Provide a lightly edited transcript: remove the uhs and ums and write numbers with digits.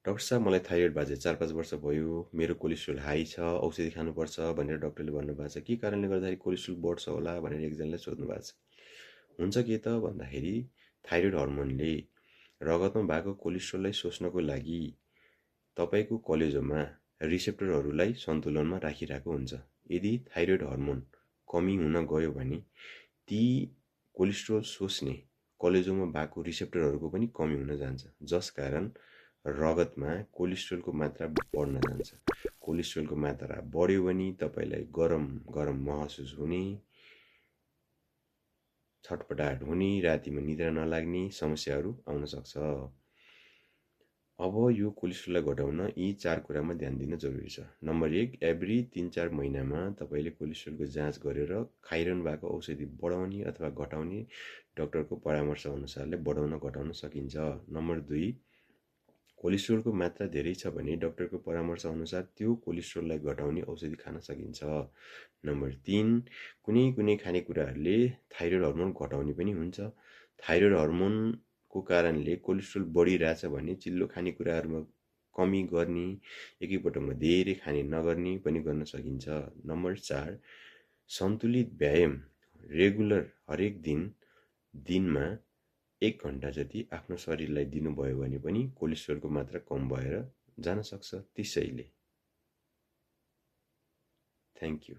Doctor साहब मलाई thyroid बाजे 4-5 वर्ष भयो, मेरो कोलेस्ट्रोल हाई छ, औषधि खानुपर्छ भनेर डाक्टरले भन्नुभएको छ। के कारणले गर्दाखेरि कोलेस्ट्रोल बढ्छ होला भनेर एकजनाले सोध्नु भएको छ। हुन्छ के त भन्दाखेरि थाइरोइड हर्मोनले रगतमा भएको कोलेस्ट्रोललाई सोच्नको लागि तपाईको कलेजोमा रिसेप्टरहरूलाई सन्तुलनमा राखिरहेको हुन्छ। यदि थाइरोइड हर्मोन कमी हुन गयो भने ती कोलेस्ट्रोल सोच्ने कलेजोमा भएको रिसेप्टरहरूको पनि कमी हुन जान्छ, जसकारण रगतमा कोलेस्ट्रोलको मात्रा बढ्न जान्छ। कोलेस्ट्रोलको मात्रा बढ्यो भने तपाईलाई गरम गरम महसुस हुने, छटपटाहट हुने, रातिमा निद्रा नलाग्ने समस्याहरू आउन सक्छ। अब यो कोलेस्ट्रोललाई घटाउन यी 4 कुरामा ध्यान दिन जरुरी छ। नम्बर 1, एभ्री 3-4 महिनामा तपाईले कोलेस्ट्रोलको जाँच गरेर खाइरहनु भएको औषधि बढाउने अथवा घटाउने डाक्टरको परामर्श अनुसारले बढाउन घटाउन सकिन्छ। नम्बर 2, कोलेस्ट्रोलको मात्रा धेरै छ भने डाक्टरको परामर्श अनुसार त्यो कोलेस्ट्रोललाई घटाउने औषधि खान सकिन्छ। नम्बर 3, कुनै खानेकुराहरूले थाइरोइड हर्मोन घटाउने पनि हुन्छ। थाइरोइड हर्मोनको कारणले कोलेस्ट्रोल बढिरहेछ भने चिल्लो खानेकुराहरूमा कमी गर्ने, एकैपटकमा धेरै खाने नगर्ने पनि गर्न सकिन्छ। नम्बर 4, सन्तुलित व्यायाम रेगुलर हरेक दिनमा 1 घण्टा जति आफ्नो शरीरलाई दिनुभयो भने पनि कोलेस्ट्रोलको मात्रा कम भएर जान सक्छ। त्यसैले थ्याङ्क यू।